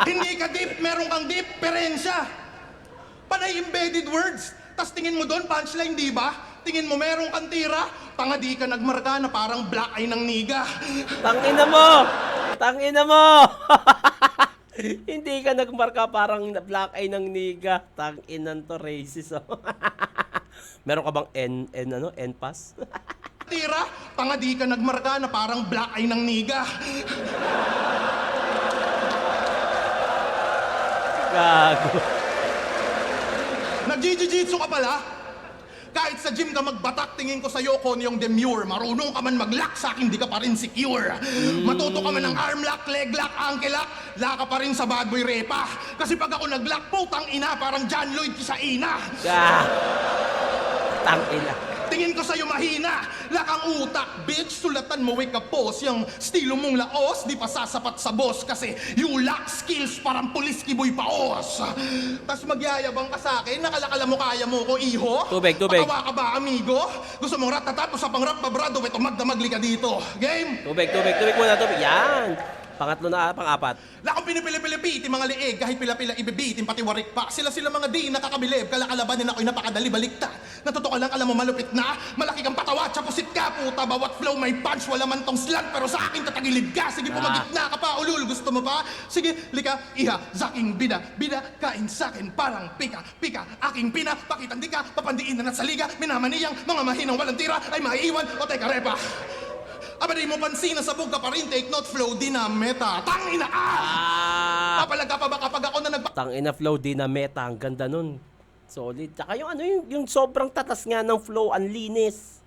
Hindi ka deep, meron kang diferensya. Panay embedded words. Tas tingin mo doon, punchline, di ba? Tingin mo meron kang tira, tanga di ka nagmarka na parang black eye ng niga. Tang ina mo. Hindi ka nagmarka parang black eye ng niga. Tang inan to, racist. Meron ka bang N pass? Tira, tanga di ka nagmarka na parang black eye ng niga. Gago. Nag-jiu-jitsu ka pala? Kahit sa gym ka magbatak, tingin ko sa'yo, Konyong Demure. Marunong ka man mag-lock, sa akin di ka pa rin secure. Matuto ka man ng arm lock, leg lock, ankle lock, laka pa rin sa bad boy repa. Kasi pag ako nag-lock, putang ina, parang John Lloyd sa ina. Ah, tangina. Tingin ko sa'yo mahina, lakang utak, bitch. Sulatan mo wake up pose, yung estilo mong laos, di pa sasapat sa boss. Kasi you lack skills, parang pulis kiboy paos. Tas magyayabang ka sa'kin, nakalakala mo kaya mo ko, iho. Tubig, tubig. Patawa ka ba, amigo? Gusto mong ratatat o sa pang-rap pa, brado, ito magdamagli ka dito. Game? Tubig muna, tubig. Yan. Pangatlo na, pang-apat. Lakang pinipili-pilipiti, mga liig, kahit pila-pila ibibitin, pati warik pa. Sila mga di nakakabilib, kalakalabanin ako'y napakadali baliktad. Natuto ka lang, alam mo malupit na, malaki kang patawa, tsapusit ka, puta, bawat flow may punch, wala man tong slant, pero sa akin tatagilid ka. Sige, pumagitna ka pa, ulul, gusto mo pa? Sige, lika, iha, zaking bida, kain sa'kin, parang pika, aking pina, pakitang di ka, papandiin na sa liga, minamaniyang, mga mahinang walang tira, ay maiiwan, o teka, repa. Aba di mo pansin na sabog ka pa rin, take note, flow, di na meta. Tangina ka! Papalag ka pa ba kapag ako na Tangina flow, di na meta. Ang ganda nun. Solid. Tsaka yung yung sobrang tatas nga ng flow, ang linis.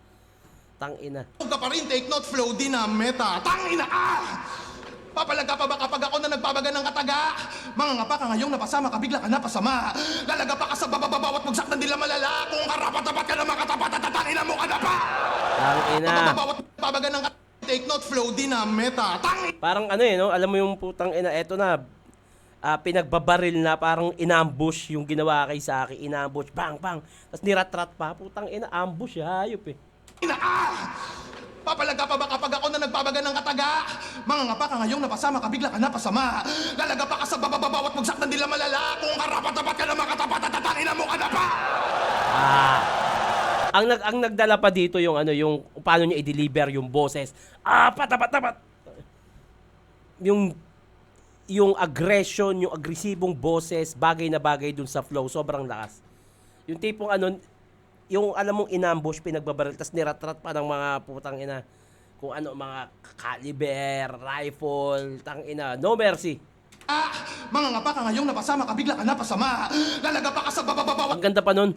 Tangina. ka pa rin, take note, flow, di na meta. Tangina ka! Papalag ka pa ba kapag ako na nagbabaga ng kataga? Mga nga pa ka ngayong napasama ka, bigla ka napasama. Lalaga pa ka sa bababawat bagsak ng dila malala. Kung karapat-tapat ka na makatapat at tatangina mo ka na pa! Tangina. Bababawat babaga ng take note, flow, di na meta. Tangina! Parang ano no? Alam mo yung putang ina, eto na. Pinagbabaril na, parang inambush yung ginawa kay sa akin. Inambush, bang, bang. Tapos niratrat pa. Putang ina, ambush, hayop eh. Papalag ka pa ba kapag ako na nagbabaga ng kataga? Mga nga pa ka ngayong napasama ka, bigla ka napasama. Lalaga pa ka sa bababawat bagsak ng dila malala. Kung karapat-tapat ka na makatapat at tatangina mo ka na pa! Ang nagdala pa dito yung yung paano niya i-deliver yung boses. Patapat. Yung aggression, yung agresibong boses, bagay na bagay dun sa flow, sobrang lakas. Yung tipong yung alam mong inambush, pinagbabaril, tas niratrat pa ng mga putang ina. Kung mga caliber, rifle, tang ina, no mercy. Mga nga pa ka ngayong napasama ka, bigla ka napasama. Lalaga pa ka sa bababawat Ang ganda pa nun.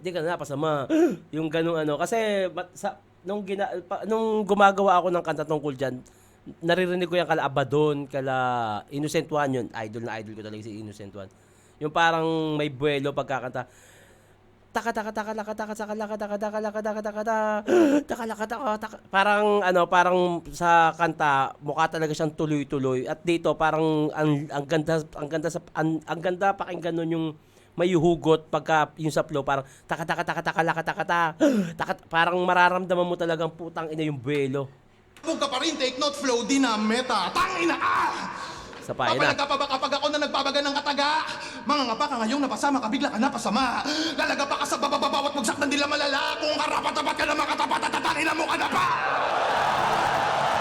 Di ka na napasama. Yung ganung kasi nung gumagawa ako ng kanta tungkol dyan, naririnig ko yung kala Abadon, kala Innocent One yun. Idol ko talaga si Innocent One. Yung parang may buwelo pagkakanta. Parang sa kanta mukha talaga siyang tuloy-tuloy, at dito parang ang ganda pakinggan nun, yung may hugot pagka yung sa flow, parang parang mararamdaman mo talagang putang ina yung buwelo. ka pa rin, take note, flow, di na meta. Tangina ka! Sa paina. Papalag ka pa ba kapag ako na nagbabaga ng kataga? Mga nga pa ka ngayong napasama ka, bigla ka napasama. Lalaga pa ka sa bababawat bagsak ng dila malala. Kung karapat-tapat ka na makatapat at tatangina mo ka na pa!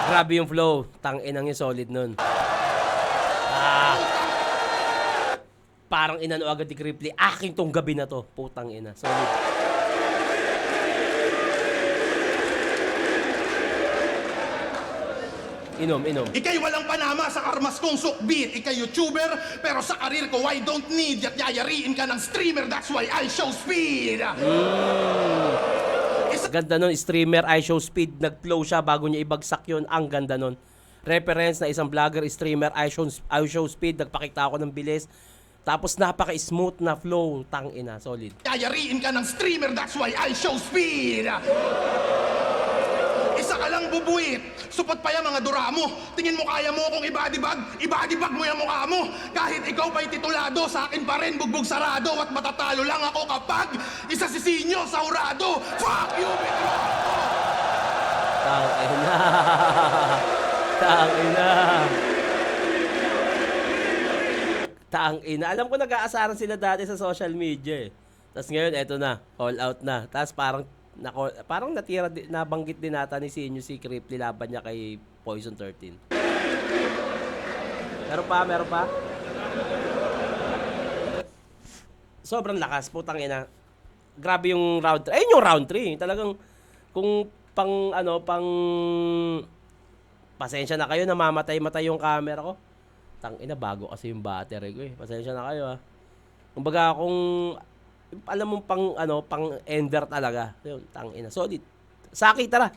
Grabe yung flow, tang-inang yung solid nun. Parang inano agad ni Cripply, aking tong gabi na to, putang ina, solid. Inom. Ika'y walang panama sa armas kong sukbit. Ika'y YouTuber, pero sa karir ko, I don't need at yayariin ka ng streamer. That's why I show speed. Ganda nun, streamer, I show speed, nag-flow siya bago niya ibagsak yun, ang ganda nun. Reference na isang vlogger, streamer, I show speed, nagpakita ako ng bilis. Tapos napaka-smooth na flow, tang ina, solid. Yayariin ka ng streamer, that's why I show speed. Isa ka lang bubuit, supot pa yung mga dura mo. Tingin mo kaya mo kung ibadibag mo yung mukha mo. Kahit ikaw pa'y titulado, sa akin pa rin bugbog sarado. At matatalo lang ako kapag isa si Sinyo sa urado. Fuck you, Petro! Tang ina. Alam ko nag-aasaran sila dati sa social media eh. Tapos ngayon, eto na, all out na. Tapos parang nabanggit din nata ni Sinyo si Cripply laban niya kay Poison 13. Meron pa? Sobrang lakas, putang ina. Grabe yung round 3. Ayun yung round 3. Talagang, kung pang pasensya na kayo, namamatay-matay yung camera ko. Tang ina, bago kasi yung battery ko eh. Pasensya na kayo ha. Kumbaga, kung alam mo pang ender talaga. Yun, tangina. Solid. Saki, tara.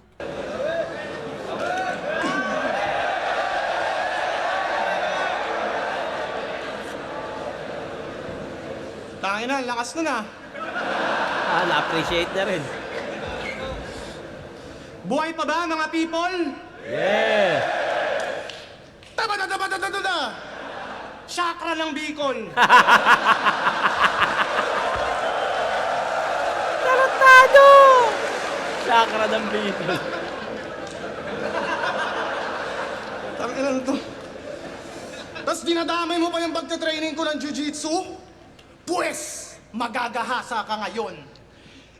Tangina, lakas nun ah. Na-appreciate na rin. Buhay pa ba mga people? Yeah. Taba. Chakra ng Bicol. Tarantado! Chakra ng Bicol. Tangina na to. Tapos dinadamay mo pa yung pagtatraining ko ng jiu-jitsu? Pues, magagahasa ka ngayon.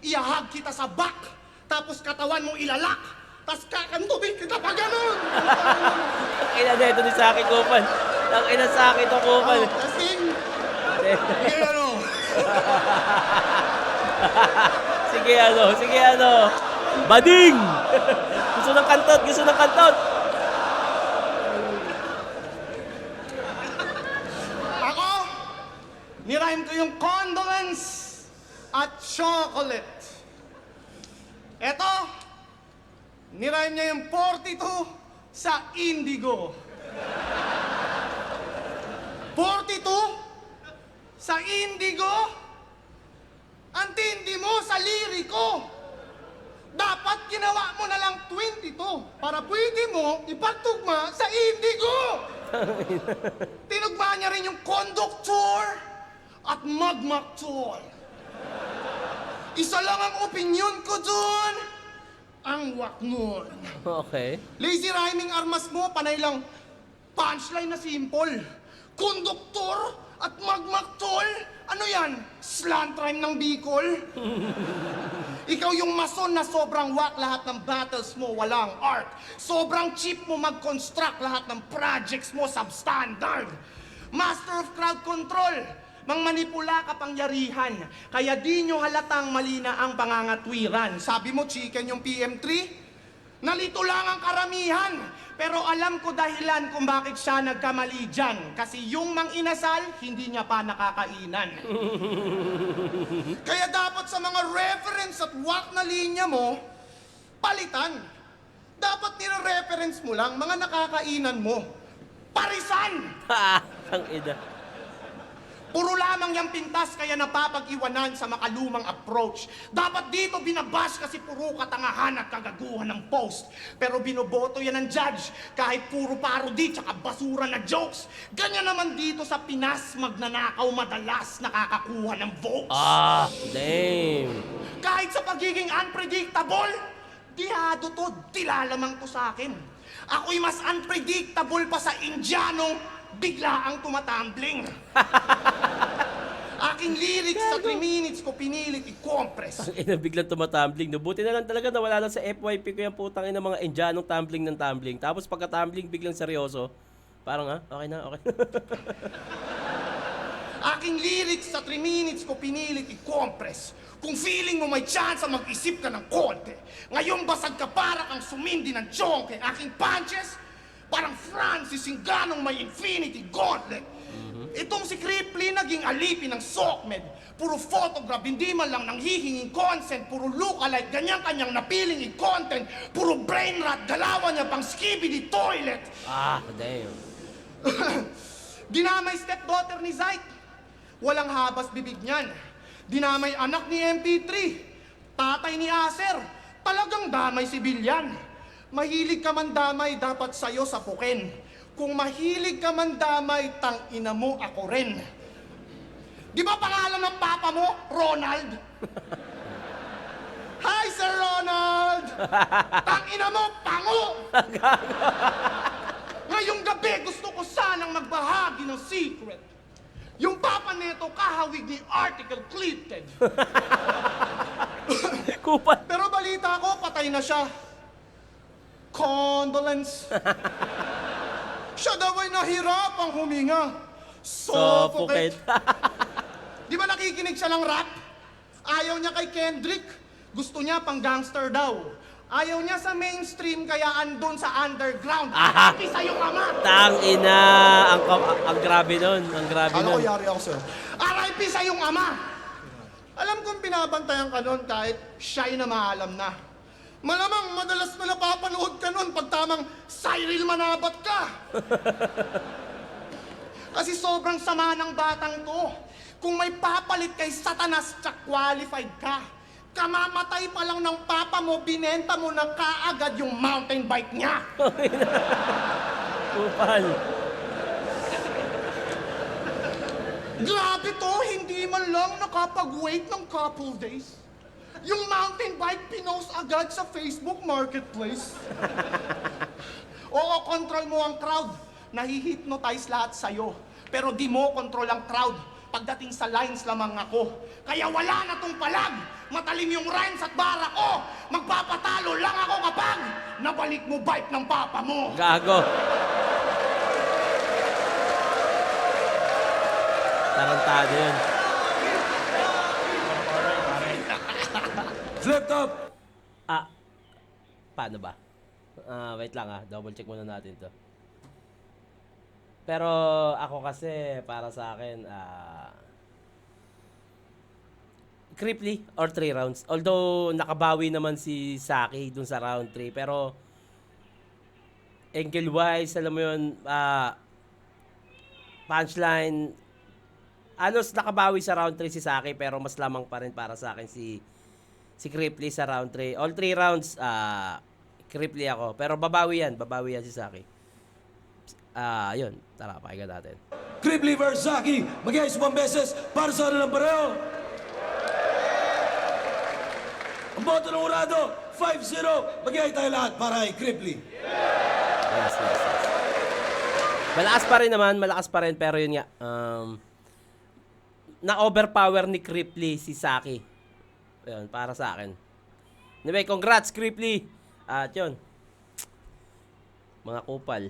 Iahag kita sa back, tapos katawan mo ilalak, tapos kakantubin kita pa ganun. Ina na ito ni Saki Kupan. Ang ina Saki to Kupan. Testing. Sige ano. Sige ano. Bading! Gusto ng kantot. Ako, nirhyme ko yung condolence at chocolate. Eto, nirhyme niya yung 42 sa indigo. 42 sa indigo? Ang tindi mo sa liriko. Dapat ginawa mo na lang 22 para pwede mo ipagtugma sa indigo. Tinugma niya rin yung conductor at magmaktor. Isa lang ang opinion ko dun, ang wakngon. Okay. Lazy rhyming armas mo, panay lang punchline na simple. Konduktor at magmaktol, ano yan? Slant rhyme ng Bicol? Ikaw yung mason na sobrang whack, lahat ng battles mo walang art. Sobrang cheap mo mag-construct, lahat ng projects mo substandard. Master of crowd control, mangmanipula kapangyarihan. Kaya di nyo halatang mali na ang pangangatwiran. Sabi mo chicken yung PM3? Nalito lang ang karamihan. Pero alam ko dahilan kung bakit siya nagkamali dyan. Kasi yung mang inasal, hindi niya pa nakakainan. Kaya dapat sa mga reference at whack na linya mo, palitan. Dapat nire-reference mo lang mga nakakainan mo. Parisan! Ang ina. Puro lamang yung pintas kaya napapag-iwanan sa makalumang approach. Dapat dito binabash kasi puro katangahan at kagaguhan ng post. Pero binoboto yan ng judge kahit puro parody tsaka basura na jokes. Ganyan naman dito sa Pinas, magnanakaw madalas nakakakuha ng votes. Damn. Kahit sa pagiging unpredictable, dihado to, tilalamang to sa akin. Ako'y mas unpredictable pa sa Indianong bigla ang tumatumbling. Aking lyrics sa 3 minutes ko pinilit i-compress. Ang ina biglang tumatumbling. No? Buti na lang talaga na wala lang sa FYP ko yung putang ina mga Indianong tumbling ng tumbling. Tapos pagka-tumbling biglang seryoso. Parang okay na. Aking lyrics sa 3 minutes ko pinilit i-compress. Kung feeling mo may chance mag-isip ka ng konti. Ngayon basag ka para kang sumindi ng chonke. Aking punches, parang Francis Ngannou may infinity gauntlet. Itong si Cripply naging alipin ng SOCMED. Puro photograph, hindi man lang nanghihinging consent. Puro look-alike, ganyan kanyang napiling i-content. Puro brain rot, galawan niya pang skibidi toilet. Damn. Dinamay stepdaughter ni Zyke. Walang habas bibig niyan. Dinamay anak ni MP3. Tatay ni Acer. Talagang damay si Bilyan. Mahilig ka man damay, dapat sa'yo sa puken. Kung mahilig ka man damay, tang ina mo ako rin. Di ba pangalan ng papa mo, Ronald? Hi, Sir Ronald! Tang ina mo, pango! Ngayong gabi, gusto ko sanang magbahagi ng secret. Yung papa neto kahawig ni article clipped. Kupan. Pero balita ko, patay na siya. Condolence. Siya daw ay nahirapang huminga. Suffocate. Di ba nakikinig siya ng rap? Ayaw niya kay Kendrick. Gusto niya pang gangster daw. Ayaw niya sa mainstream kaya andun sa underground. Pisa yung ama. Tang ina. Ang grabe nun. Ang grabe nun. yari ako sa'yo. RIP sa yung ama. Alam kong binabantayan ka nun kahit siya'y na maalam na. Malamang madalas na napapanood ka nun pag tamang Cyril Manabat ka. Kasi sobrang sama ng batang to. Kung may papalit kay Satanas, tsak qualified ka. Kamamatay pa lang ng papa mo, binenta mo na kaagad yung mountain bike niya. Kupal. Grabe to, hindi man lang nakapag-wait ng couple days. Yung mountain bike pinost agad sa Facebook Marketplace. Oo, control mo ang crowd. Nahihypnotize lahat sa'yo. Pero di mo control ang crowd. Pagdating sa lines lamang ako. Kaya wala na tong palag. Matalim yung rhymes at bara ko. Magpapatalo lang ako kapag nabalik mo bike ng papa mo. Gago. Tarantado yun. Flip top! Paano ba? Wait lang double check muna natin to. Pero ako kasi, para sa akin, Cripply or 3 rounds. Although, nakabawi naman si Saki dun sa round 3. Pero, angle-wise, alam mo yun, punchline, nakabawi sa round 3 si Saki, pero mas lamang pa rin para sa akin si Cripply sa round 3. All 3 rounds, Cripply ako. Pero babawi yan si Saki. Yun. Tara, pakinggan natin. Cripply vs. Saki, mag-iayos 1 beses para sa ano ng pareho. Ang boto ng urado, 5-0. Mag-iay tayo lahat para kay Cripply. Yes. Malakas pa rin, pero yun nga, na-overpower ni Cripply si Saki. Ayun, para sa akin. Anyway, congrats, Cripply! At yun, mga kupal.